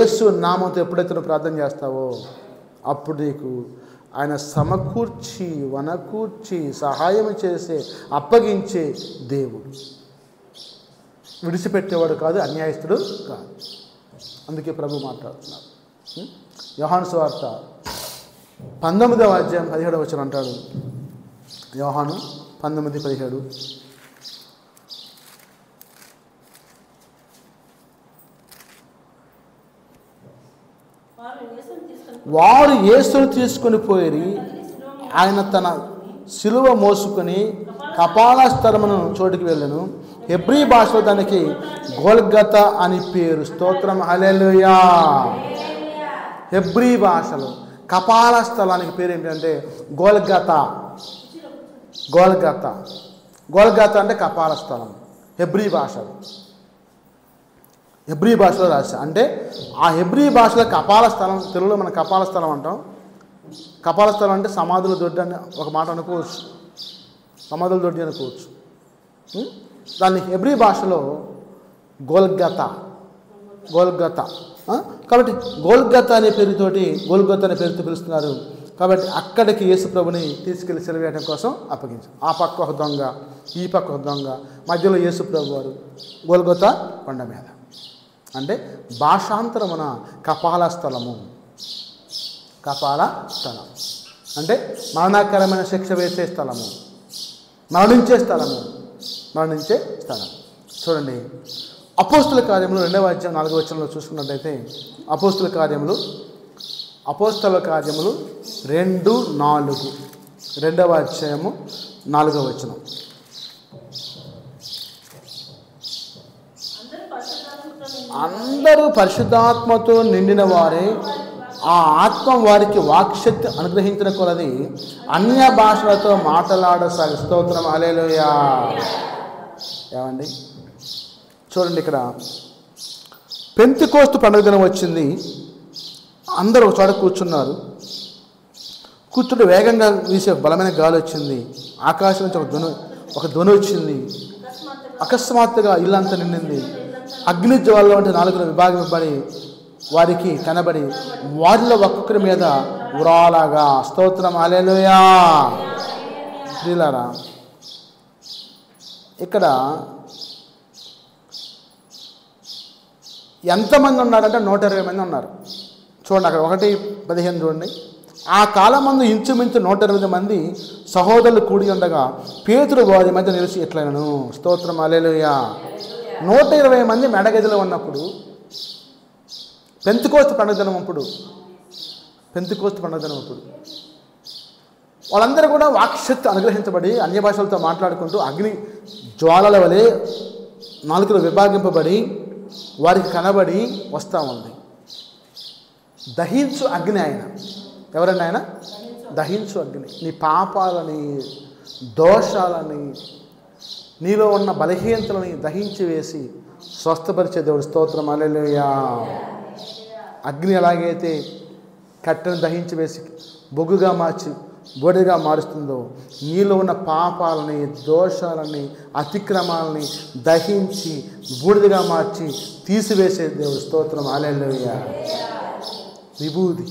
యేసు నామంతో ఎప్పుడైతే నువ్వు ప్రార్థన చేస్తావో అప్పుడు నీకు ఆయన సమకూర్చి వనకూర్చి సహాయం చేసే అప్పగించే దేవుడు. విడిచిపెట్టేవాడు కాదు, అన్యాయస్తుడు కాదు. అందుకే ప్రభు మాట్లాడుతున్నారు. యోహాను సువార్త 19వ అధ్యాయం 17వ వచనం అంటాడు. యోహాను 19:17. వారు యేసును తీసుకొని పోయి ఆయన తన శిలువ మోసుకొని కపాలస్థలమును చోటుకి వెళ్ళను. హెబ్రీ భాషలో దానికి గోల్గతా అని పేరు. స్తోత్రం, హల్లెలూయా. హెబ్రీ భాషలో కపాల స్థలానికి పేరు ఏంటంటే గోల్గతా. గోల్గతా గోల్గతా అంటే కపాల స్థలం. హెబ్రీ భాషలో రాశా. అంటే ఆ హెబ్రీ భాషలో కపాల స్థలం, తెలుగులో మనం కపాల స్థలం అంటాం. కపాల స్థలం అంటే సమాధుల దొడ్డి అని ఒక మాట అనుకోవచ్చు, సమాధుల దొడ్డి అనుకోవచ్చు. దాన్ని హెబ్రీ భాషలో గోల్గతా. కాబట్టి గోల్గతా అనే పేరుతోటి, గోల్గతా అనే పేరుతో పిలుస్తున్నారు. కాబట్టి అక్కడికి యేసు ప్రభుని తీసుకెళ్లి సెలవేయడం కోసం అప్పగించారు. ఆ పక్క ఒక దొంగ, ఈ పక్క ఒక దొంగ, మధ్యలో యేసు ప్రభు వారు గోల్గతా కొండ మీద. అంటే భాషాంతరమున కపాల స్థలము. కపాల స్థలం అంటే మరణకరమైన శిక్ష వేసే స్థలము, మరణించే స్థలం. చూడండి, అపోస్తుల కార్యములు 2వ అధ్యాయం 4వ వచనంలో చూసుకున్నట్టయితే, అపోస్తుల కార్యములు 2:4, 2వ అధ్యాయము 4వ వచనం. అందరూ పరిశుద్ధాత్మతో నిండిన వారే, ఆ ఆత్మ వారికి వాక్శక్తి అనుగ్రహించిన కొలది అన్య భాషలతో మాట్లాడసాగి. స్తోత్రం, హల్లెలూయా. ఏమండి చూడండి, ఇక్కడ పెంతెకోస్తు పండుగ దినం వచ్చింది. అందరూ ఒక చోట కూర్చున్నారు. కూర్చుంటే వేగంగా వీసే బలమైన గాలి వచ్చింది. ఆకాశం నుంచి ఒక ధ్వని వచ్చింది. అకస్మాత్తుగా ఇల్లంతా నిండింది. అగ్ని జ్వాలలో అంటే 4 విభాగపడి వారికి కనబడి వారిలో ఒక్కొక్కరి మీద ఉరాలాగా. స్తోత్రం, హల్లెలూయా. ప్రియులారా, ఇక్కడ ఎంతమంది ఉన్నారంటే 120 మంది ఉన్నారు. చూడండి, అక్కడ 1:15 చూడండి. ఆ కాలమందు ఇంచుమించు 120 మంది సహోదరులు కూడి ఉండగా పేతురు వారి మధ్య నిలిచి ఎట్లనను. స్తోత్రం, హల్లెలూయా. 120 మంది మెడగదిలో ఉన్నప్పుడు, పెంతెకోస్తు పండుగ దినం అప్పుడు వాళ్ళందరూ కూడా వాక్శక్తి అనుగ్రహించబడి అన్య భాషలతో మాట్లాడుకుంటూ అగ్ని జ్వాలల వలె 4 విభాగింపబడి వారికి కనబడి వస్తూ ఉంది. దహించు అగ్ని ఆయన. ఎవరండి ఆయన? దహించు అగ్ని. నీ పాపాలని, దోషాలని, నీలో ఉన్న బలహీనతలని దహించి వేసి స్వస్థపరిచే దేవుడు. స్తోత్రం, హల్లెలూయా. అగ్ని ఎలాగైతే కట్టెను దహించి వేసి బొగ్గుగా మార్చి బూడిదగా మారుస్తుందో, నీలో ఉన్న పాపాలని, దోషాలని, అతిక్రమాలని దహించి బూడిదగా మార్చి తీసివేసే దేవుడు. స్తోత్రం, హల్లెలూయా. విభూది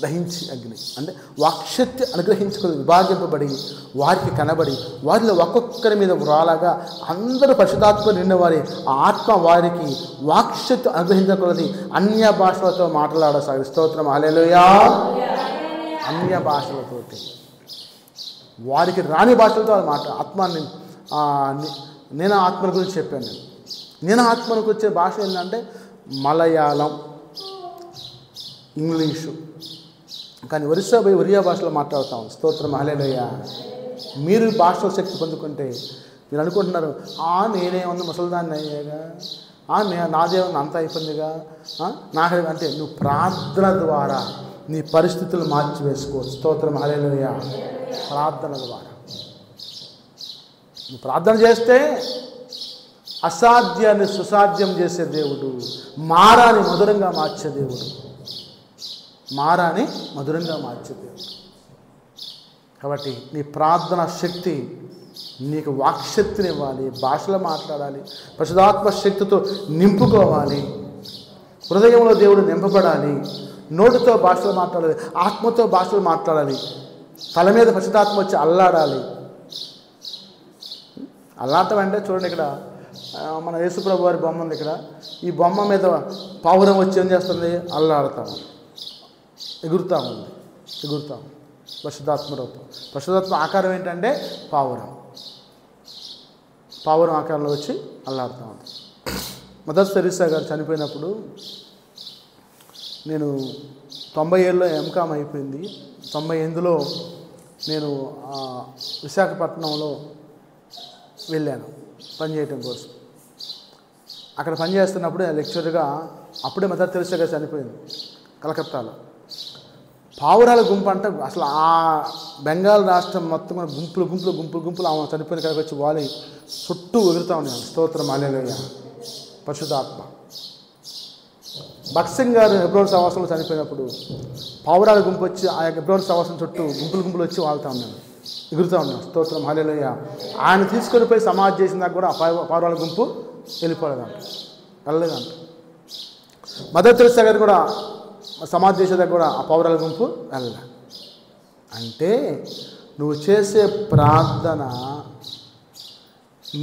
దహించి అగ్ని అంటే వాక్శక్తి అనుగ్రహించుకుని విభాగింపబడి వారికి కనబడి వారిలో ఒక్కొక్కరి మీద వ్రాలాగా అందరూ పరిశుద్ధాత్మ నిండిన వారి ఆ ఆత్మ వారికి వాక్శక్తి అనుగ్రహించకూడదు అన్య భాషలతో మాట్లాడసాగి. స్తోత్రం, హల్లెలూయా. అన్య భాషలతోటి వారికి రాని భాషలతో ఆత్మాన్ని నేను ఆత్మల గురించి చెప్పాను. నేను ఆత్మలకు వచ్చే భాష ఏంటంటే మలయాళం, ఇంగ్లీషు. కానీ ఒరియా భాషలో మాట్లాడుతాం. స్తోత్రం, హల్లెలూయా. మీరు భాషలో శక్తి పొందుకుంటే మీరు అనుకుంటున్నారు, నేనేమన్నా ముసలిదాన్ని అయ్యాగా, నాదేమన్నా అంత అయిపోయిందిగా, అంటే నువ్వు ప్రార్థన ద్వారా నీ పరిస్థితులు మార్చివేసుకోవచ్చు. స్తోత్రం, హల్లెలూయా. ప్రార్థన ద్వారా నువ్వు ప్రార్థన చేస్తే అసాధ్యాన్ని సుసాధ్యం చేసే దేవుడు, మారాని మధురంగా మార్చే దేవుడు, మారాని మధురంగా మార్చే దేవుడు. కాబట్టి నీ ప్రార్థన శక్తి నీకు వాక్శక్తిని ఇవ్వాలి, భాషలో మాట్లాడాలి, పరిశుద్ధాత్మ శక్తితో నింపుకోవాలి, హృదయంలో దేవుడు నింపబడాలి, నోటితో భాషలు మాట్లాడాలి, ఆత్మతో భాషలు మాట్లాడాలి, తల మీద పరిశుద్ధాత్మ వచ్చి అల్లాడాలి. అల్లాటం అంటే చూడండి, ఇక్కడ మన యేసుప్రభు వారి బొమ్మ ఉంది. ఇక్కడ ఈ బొమ్మ మీద పావురం వచ్చి ఏం చేస్తుంది? అల్లాడుతాము, ఎగురుతాము. పరిశుద్ధాత్మ రూపం. పరిశుద్ధాత్మ ఆకారం ఏంటంటే పావురం ఆకారంలో వచ్చి అల్లాడుతూ ఉంది. మదర్ తెరీసా గారు చనిపోయినప్పుడు నేను 97లో ఎంకామ్ అయిపోయింది. 98లో నేను విశాఖపట్నంలో వెళ్ళాను పనిచేయటం కోసం. అక్కడ పనిచేస్తున్నప్పుడు లెక్చరర్గా అప్పుడే మదర్ తెరీసా గారు చనిపోయింది కలకత్తాలో. పావురాల గుంపు అంటే అసలు ఆ బెంగాల్ రాష్ట్రం మొత్తం గుంపులు ఆమె చనిపోయిన కాడికి వచ్చి వాలి చుట్టూ ఎగురుతూ ఉన్నాను. స్తోత్రం హల్లెలూయా. పరిశుద్ధాత్మ. భగత్ సింగ్ గారు హెబ్రోన్ సహవాసంలో చనిపోయినప్పుడు పావురాల గుంపు వచ్చి ఆ హెబ్రోన్ సహవాసం చుట్టూ గుంపులు వచ్చి వాళ్తూ ఉన్నాను, ఎగురుతూ ఉన్నాను. స్తోత్రం హల్లెలూయా. ఆయన తీసుకొని పోయి సమాధి చేసిన దాకా కూడా ఆ పావురాల గుంపు వెళ్ళలేదంట. మదర్ తెరీసా గారు కూడా సమాధి చేసేదాకా కూడా ఆ పావురాల గుంపు వెళ్ళలే. అంటే నువ్వు చేసే ప్రార్థన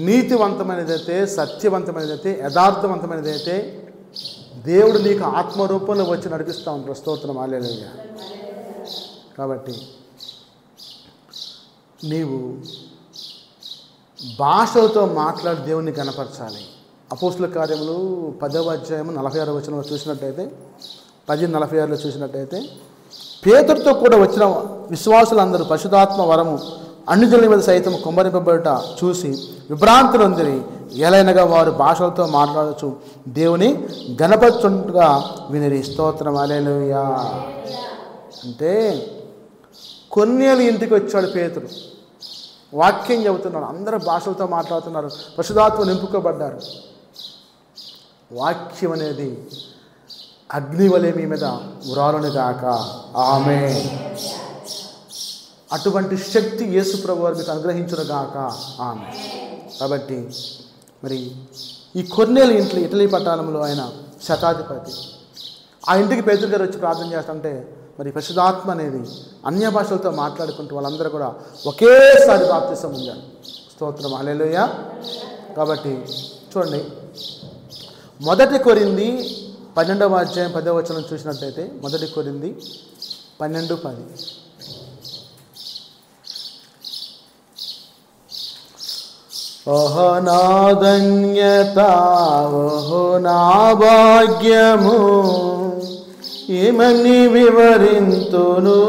నీతివంతమైనదైతే, సత్యవంతమైనదైతే, యథార్థవంతమైనదైతే దేవుడు నీకు ఆత్మరూపంలో వచ్చి నడిపిస్తూ ఉంటాడు. స్తోత్రం హల్లెలూయా. కాబట్టి నీవు భాషలతో మాట్లాడి దేవుణ్ణి కనపరచాలి. అపోస్తుల కార్యములు 10వ అధ్యాయము 46వ వచనంలో చూసినట్టయితే, 10:46లో చూసినట్టయితే, పేతురుతో కూడా వచ్చిన విశ్వాసులందరూ పరిశుద్ధాత్మ వరము అన్ని జనుల మీద సైతం కుమ్మరింపబడుట చూసి విభ్రాంతులందరి ఏలైనగా వారు భాషలతో మాట్లాడచ్చు దేవుని గణపరచుగా వినిరి. స్తోత్రం హల్లెలూయా. అంటే కొన్నేళ్ళు ఇంటికి వచ్చాడు పేతురు, వాక్యం చెబుతున్నాడు, అందరూ భాషలతో మాట్లాడుతున్నారు, పరిశుద్ధాత్మ నింపుకోబడ్డారు. వాక్యం అనేది అగ్ని వలె మీ మీద ఉరాలును గాక. ఆమేన్. అటువంటి శక్తి యేసు ప్రభు వారు మీకు అనుగ్రహించును గాక. ఆమేన్. కాబట్టి మరి ఈ కొర్నేలు ఇంట్లో ఇటలీ పట్టణంలో ఆయన శతాధిపతి. ఆ ఇంటికి పేతురు గారు వచ్చి ప్రార్థన చేస్తుంటే మరి పరిశుద్ధాత్మ అనేది అన్య భాషలతో మాట్లాడుకుంటూ వాళ్ళందరూ కూడా ఒకేసారి బాప్తిసం పొందారు. స్తోత్రం హల్లెలూయా. కాబట్టి చూడండి, 1 కొరింథీ 12వ అధ్యాయం 10వ వచనం చూసినట్టయితే, 1 కొరింథీ 12:10. ఓహో నా ధన్యత, ఓహో నా భాగ్యము, ఏమని వివరింతును,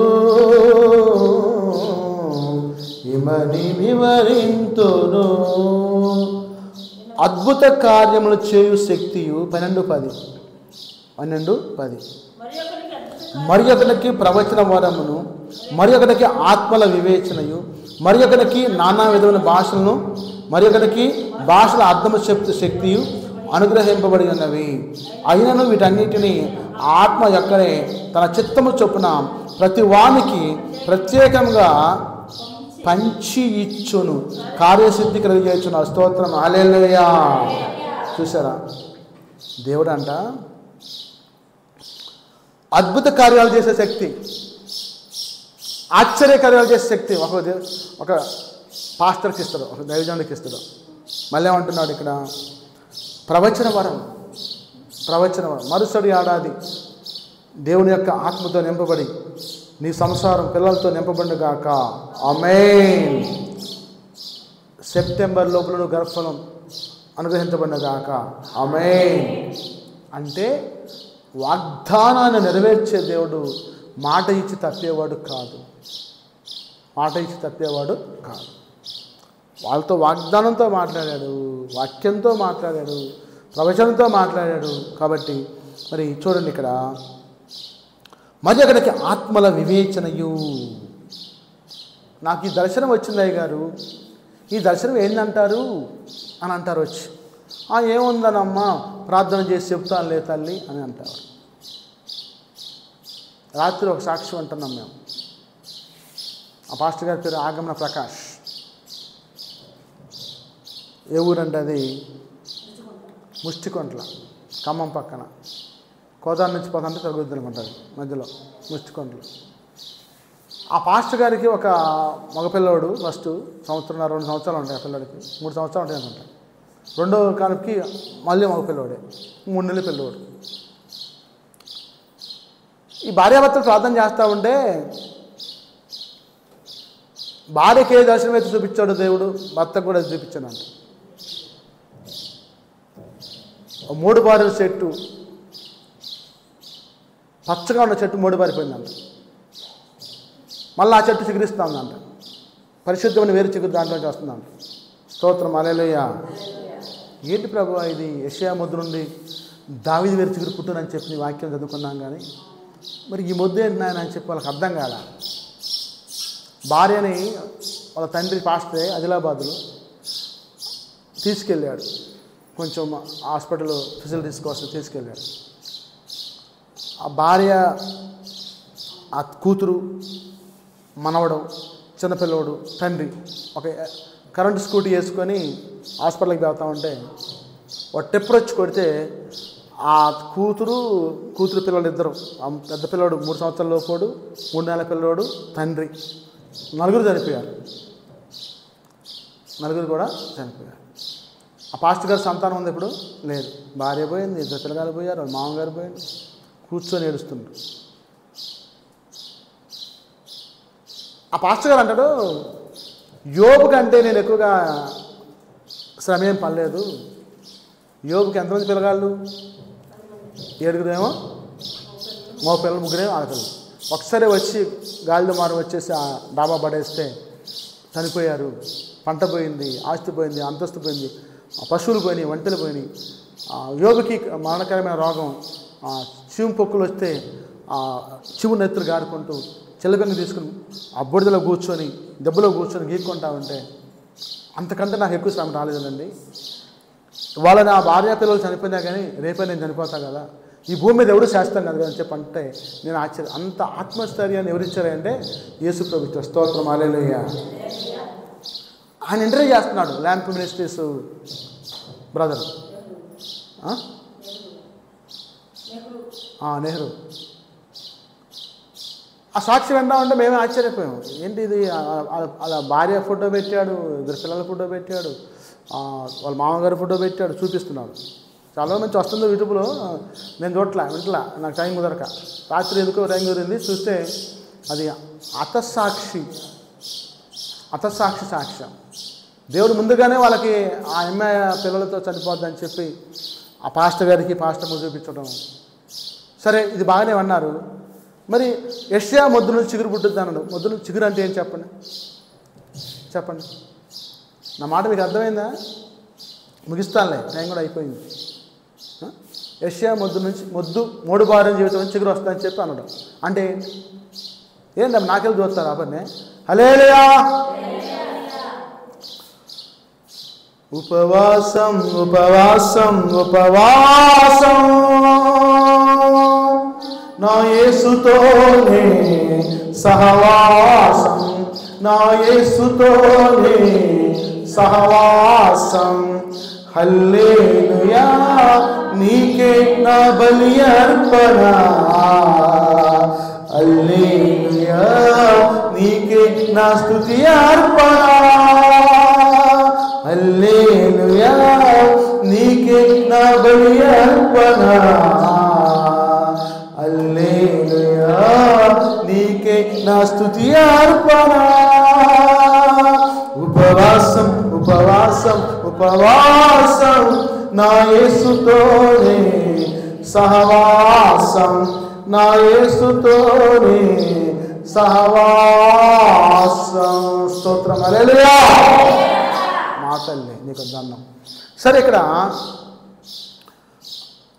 అద్భుత కార్యములు చేయు శక్తియు. 12:10 మరి ఒకరికి ప్రవచన వరమును, మరి ఒకరికి ఆత్మల వివేచనయు, మరి ఒకరికి నానా విధమైన భాషలను, మరి ఒకరికి భాషల అర్థము శక్తియు అనుగ్రహింపబడి ఉన్నవి. అయినను వీటన్నిటినీ ఆత్మ యొక్కనే తన చిత్తము చొప్పున ప్రతి వానికి ప్రత్యేకంగా పంచి ఇచ్చును, కార్యసిద్ధి కలిగించును. స్తోత్రం హల్లెలూయా. చూసారా, దేవుడు అంట అద్భుత కార్యాలు చేసే శక్తి, ఆశ్చర్య కార్యాలు చేసే శక్తి ఒక పాస్టర్కి ఇస్తాడు, ఒక దైవజనుడికి ఇస్తాడు. మళ్ళీ ఏమంటున్నాడు ఇక్కడ, ప్రవచన వరం. మరుసటి ఏడాది దేవుని యొక్క ఆత్మతో నింపబడి నీ సంసారం పిల్లలతో నింపబడినగాక. ఆమేన్. సెప్టెంబర్ లోపల నువ్వు గర్భఫలం అనుగ్రహించబడినగాక. ఆమేన్. అంటే వాగ్దానాన్ని నెరవేర్చే దేవుడు మాట ఇచ్చి తప్పేవాడు కాదు. వాళ్ళతో వాగ్దానంతో మాట్లాడాడు, వాక్యంతో మాట్లాడాడు, ప్రవచనంతో మాట్లాడాడు. కాబట్టి మరి చూడండి ఇక్కడ, మరి అక్కడికి ఆత్మల వివేచనయు. నాకు ఈ దర్శనం వచ్చింది అయ్య గారు, ఈ దర్శనం ఏంటంటారు అని అంటారు వచ్చి. ఏముందనమ్మా, ప్రార్థన చేసి చెప్తానులే తల్లి అని అంటారు. రాత్రి ఒక సాక్ష్యం అంటున్నాం మేము. ఆ పాస్టర్ గారి పేరు ఆగమన ప్రకాష్. ఏ ఊరంటే అది ముష్టికొంట్ల, ఖమ్మం పక్కన. కోదాడ నుంచి పోతుంటే తరుగుద్దులు ఉంటుంది మధ్యలో ముష్టికొంటలు. ఆ పాస్టర్ గారికి ఒక మగపిల్లవాడు ఫస్ట్ 1.5-2 సంవత్సరాలు ఉంటాయి. ఆ పిల్లడికి 3 సంవత్సరాలు ఉంటాయి అనుకుంటా. రెండో కాలకి మళ్ళీ మగపిల్లవాడే, 3 నెలల పిల్లవాడు. ఈ భార్యాభర్తలు ప్రార్థన చేస్తూ ఉంటే భార్యకి ఏ దర్శనం అయితే చూపించాడు దేవుడు, భర్తకు కూడా చూపించాడు అంట. 3 బారుల చెట్టు, పచ్చగా ఉన్న చెట్టు 3 బారిపోయిందంట. మళ్ళీ ఆ చెట్టు చిగురిస్తూ ఉందంట. పరిశుద్ధమైన వేరు చిగురు దాంట్లోకి వస్తుందంట. స్తోత్రం, హల్లెలూయా. ఏంటి ప్రభు ఇది? యెషయా మొద్దు నుండి దావీదు వేరు చిగురు పుట్టునని చెప్పి వాక్యం చదువుకున్నాం, కానీ మరి ఈ మొద్దు ఏంటి నాయన అని చెప్పి వాళ్ళకి అర్థం కాల. భార్యని వాళ్ళ తండ్రి పాస్టరే ఆదిలాబాద్లో తీసుకెళ్ళాడు, కొంచెం హాస్పిటల్ ఫెసిలిటీస్ కోసం తీసుకెళ్ళాడు. ఆ భార్య, ఆ కూతురు, మనవడు, చిన్నపిల్లవాడు, తండ్రి ఒక కరెంటు స్కూటీ వేసుకొని హాస్పిటల్కి వెళ్తా ఉంటే ఒక టెప్పర్ వచ్చి కొడితే ఆ కూతురు పిల్లలు ఇద్దరు, పెద్ద పిల్లవాడు 3 సంవత్సరాల లోపోడు, 3 నెలల పిల్లవాడు, తండ్రి, 4 చనిపోయారు. 4 కూడా చనిపోయారు. ఆ పాస్టర్ గారు సంతానం ఉంది ఇప్పుడు లేదు. భార్య పోయింది, 2 పిల్లగారు పోయారు, వాళ్ళ మామగారు పోయింది. కూర్చొని ఏడుస్తుండ్రు. ఆ పాస్టర్ గారు అంటాడు, యోబు కంటే నేను ఎక్కువగా శ్రమ ఏం పడలేదు. యోబుకి ఎంతమంది పిల్లగాళ్ళు? 7 మగ పిల్లలు, 3 ఆడపిల్లలు. ఒకసారి వచ్చి గాలిలో మారు వచ్చేసి ఆ డాబా పడేస్తే చనిపోయారు. పంట పోయింది, ఆస్తి పోయింది, అంతస్తు పోయింది, పశువులు పోయినాయి, వంటలు పోయినాయి. యోబుకి మరణకరమైన రోగం, చీము పొక్కులు వస్తే చివు నెత్తులు గారుకుంటూ చిల్లబెంగ తీసుకుని ఆ బుడిదలో కూర్చొని దెబ్బలో కూర్చొని గీక్కుంటా ఉంటే అంతకంటే నాకు ఎక్కువ శ్రమ రాలేదండి. వాళ్ళ నా భార్య పిల్లలు చనిపోయినా కానీ రేపే నేను చనిపోతా కదా, ఈ భూమి మీద ఎవరు శాస్త్రం కాదు అని చెప్పి అంటే నేను ఆశ్చర్యం. అంత ఆత్మస్థైర్యాన్ని ఎవరిచ్చారంటే యేసు ప్రభుత్వ. స్తోత్రం, హల్లెలూయా. ఆయన ఇంటర్వ్యూ చేస్తున్నాడు ల్యాంప్ మినిస్ట్రీస్ బ్రదర్ నెహ్రూ. ఆ సాక్షి వింటామంటే మేమే ఆశ్చర్యపోయాం. ఏంటి ఇది? అలా భార్య ఫోటో పెట్టాడు, 2 పిల్లల ఫోటో పెట్టాడు, వాళ్ళ మామగారి ఫోటో పెట్టాడు, చూపిస్తున్నాడు. చాలా మంచి వస్తుందో యూట్యూబ్లో, నేను వింటలా, నాకు టైం కుదరక. రాత్రి ఎందుకో టైం కుదిరింది, చూస్తే అది హతసాక్షి సాక్ష్యం. దేవుడు ముందుగానే వాళ్ళకి ఆ అమ్మాయి పిల్లలతో చనిపోద్దని చెప్పి ఆ పాస్టర్ గారికి పాస్టర్ చూపించడం. సరే, ఇది బాగానే అన్నారు. మరి యెషయా మొద్దు నుంచి చిగురు పుట్టుద్ది అన్నాడు. మొద్దు నుంచి చిగురు అంటే ఏం చెప్పండి. నా మాట మీకు అర్థమైందా? ముగిస్తానులే, టైం కూడా అయిపోయింది. యెషయా మొద్దు 3 బారిన జీవితం నుంచి చిగురు వస్తుందని చెప్పి అన్నాడు. అంటే ఏంటమ్మా నాకెళ్ళి చూస్తారు అబ్బనే? హల్లెలూయా. ఉపవాసం నా యేసుతోనే సహవాసం, నా యేసుతోనే సహవాసం. హల్లెలూయా, నీకే నా బలి అర్పణ. హల్లెలూయా, నీకే నా స్తుతి అర్పణ. హల్లెలూయా, నీకే నా బలి అర్పణ. హల్లెలూయా, నీకే నా స్తుతి అర్పణ. ఉపవాసం నా యేసుతోనే సహవాసం, నా యేసుతోనే సహవాసం. స్తోత్రం, హల్లెలూయా. మా తల్లి నీకు దండం. సరే, ఇక్కడ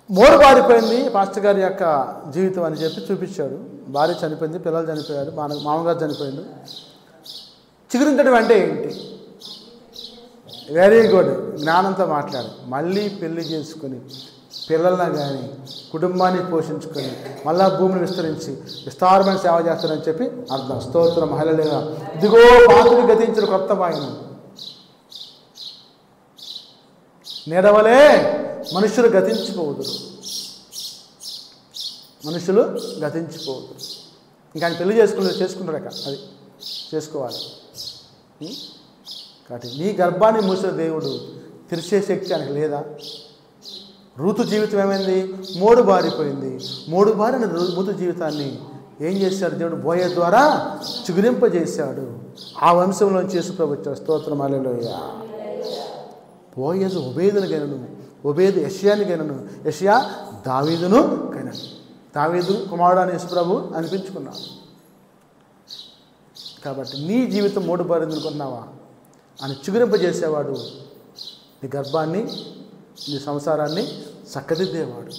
3 బారిపోయింది పాస్టర్ గారి యొక్క జీవితం అని చెప్పి చూపించాడు. భార్య చనిపోయింది, పిల్లలు చనిపోయారు, మామగారు చనిపోయాడు. చిగురించడం అంటే ఏంటి? వెరీ గుడ్, జ్ఞానంతో మాట్లాడు. మళ్ళీ పెళ్లి చేసుకుని పిల్లలను కానీ కుటుంబాన్ని పోషించుకొని మళ్ళా భూమిని విస్తరించి విస్తారమైన సేవ చేస్తారని చెప్పి అర్థం. స్తోత్రం, హల్లెలూయా. ఇదిగో పాతవి గతించిన కొత్త వాయినం. నీడవలే మనుషులు గతించిపోదురు. మనుషులు గతించిపోదురు. ఇంకా ఆయన పెళ్లి చేసుకుంటారక అది చేసుకోవాలి. కాబట్టి నీ గర్భాన్ని మూసిన దేవుడు తెరిచే శక్తి ఆయనకు లేదా? ఋతు జీవితం ఏమైంది? మోడు బారిపోయింది. మోడు బారిన ఋతు జీవితాన్ని ఏం చేశాడు దేవుడు? బోయ ద్వారా చిగురింపజేశాడు. ఆ వంశంలోంచి యేసుప్రభు వచ్చాడు. స్తోత్రం హల్లెలూయా. బోయజు ఒబేదును గనను, ఒబేదు యెషయాని గనను, యెషయా దావీదును గనను. దావీదు కుమారుడు అని యేసుప్రభు అనిపించుకున్నాడు. కాబట్టి నీ జీవితం మోడు బారింది అనుకున్నావా? అని చిగురింపజేసేవాడు నీ గర్భాన్ని, నీ సంసారాన్ని చక్కదిద్దేవాడు.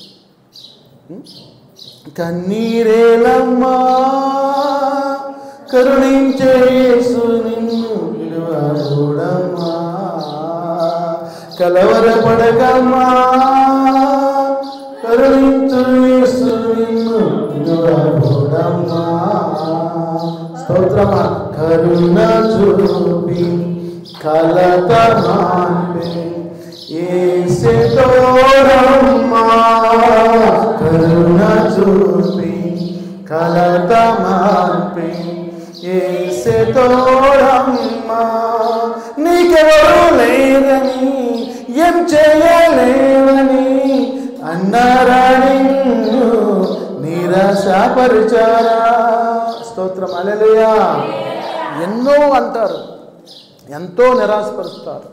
కన్నీరేలమ్మా కరుణించే యేసు నిన్ను విడువడమ్మా, కలవరపడకమ్మా కరుణించు యేసు నిన్ను విడువడమ్మా. స్తోత్రమా. కరుణ చూపి కలత మాన్పే యేసే తోడమ్మా, కరుణ చూపి కలత మాన్పే యేసే తోడమ్మా. నీకెవరు లేరని ఏం చేయలేవని అన్నారా నిన్ను నిరాశపరిచారా? స్తోత్రం హల్లెలూయా. ఎన్నో అంటారు, ఎంతో నిరాశపరుస్తారు.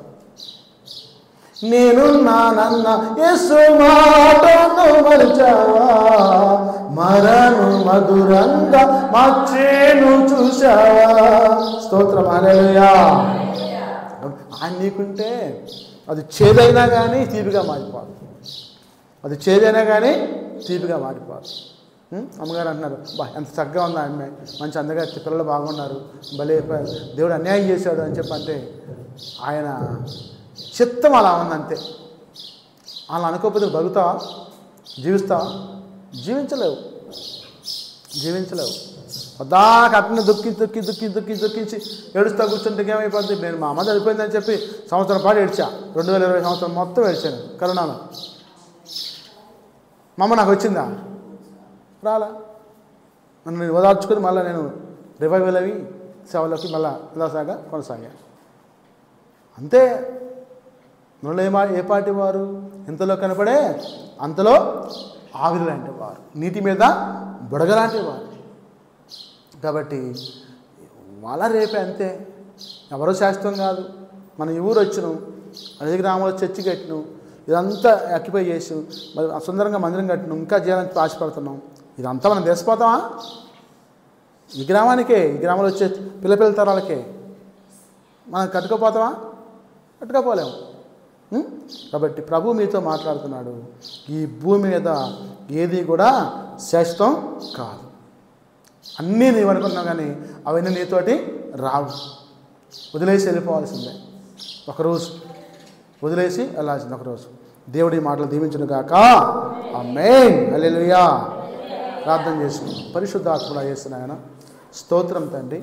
నేను నానన్న యేసు మాటను మరిచావా, మరను మధురంగా మార్చేను చూశావా? స్తోత్రం హల్లెలూయా. ఆయన నీకుంటే అది చేదైనా కానీ తీపిగా మారిపోదు. అది చేదైనా కానీ తీపిగా మారిపోదు. అమ్మగారు అంటున్నారు, బా ఎంత చక్కగా ఉంది ఆమె, మంచి అందగా పిల్లలు బాగున్నారు, భలే దేవుడు అన్యాయం చేశాడు అని చెప్పంటే ఆయన చిత్తం అలా ఉందంతే. అలా అనుకోకపోతే బతుకుతావా? జీవిస్తావా? జీవించలేవు. పదాక అట్నే దుఃఖించి ఏడుస్తా కూర్చుంటే ఏమైపోద్ది? నేను మా అమ్మ చనిపోయిందని చెప్పి సంవత్సరం పాటు ఏడ్చా. 2020 సంవత్సరం మొత్తం ఏడ్చాను కరోనాలో. మా అమ్మ నాకు వచ్చిందా? రాలా. నన్ను నేను ఓదార్చుకొని మళ్ళీ నేను రివైవల్ అవి సేవలోకి మళ్ళీ ఉల్లాసంగా కొనసాగా. అంతే. మనలో ఏ పాటి వారు? ఇంతలో కనపడే అంతలో ఆవిరి లాంటి వారు, నీటి మీద బుడగలాంటి వారు. కాబట్టి వాళ్ళ రేపే అంతే. ఎవరో శాస్త్రం కాదు. మనం ఈ ఊరు వచ్చినాం, అదే గ్రామంలో చర్చి కట్టినాం, ఇదంతా ఆక్యుపై చేసి మరి సుందరంగా మందిరం కట్టినాం, ఇంకా చేయాలని ఆశపడుతున్నాం. ఇదంతా మనం దేశపోతామా? ఈ గ్రామానికే, ఈ గ్రామంలో వచ్చే పిల్ల తరాలకే మనం కట్టుకోపోతామా? కట్టుకోపోలేము. కాబట్టి ప్రభు మీతో మాట్లాడుతున్నాడు. ఈ భూమి మీద ఏది కూడా శాశ్వతం కాదు. అన్నీ నీవు అనుకున్నావు కానీ అవన్నీ నీతోటి రావు. వదిలేసి వెళ్ళిపోవాల్సిందే. ఒకరోజు వదిలేసి వెళ్ళాల్సింది ఒకరోజు. దేవుడి మాటలు దీవించును గాక. ఆమేన్. హల్లెలూయా. ప్రార్థన చేసుకుందాం. పరిశుద్ధాత్ముడా యేసు నాయన స్తోత్రం తండ్రి.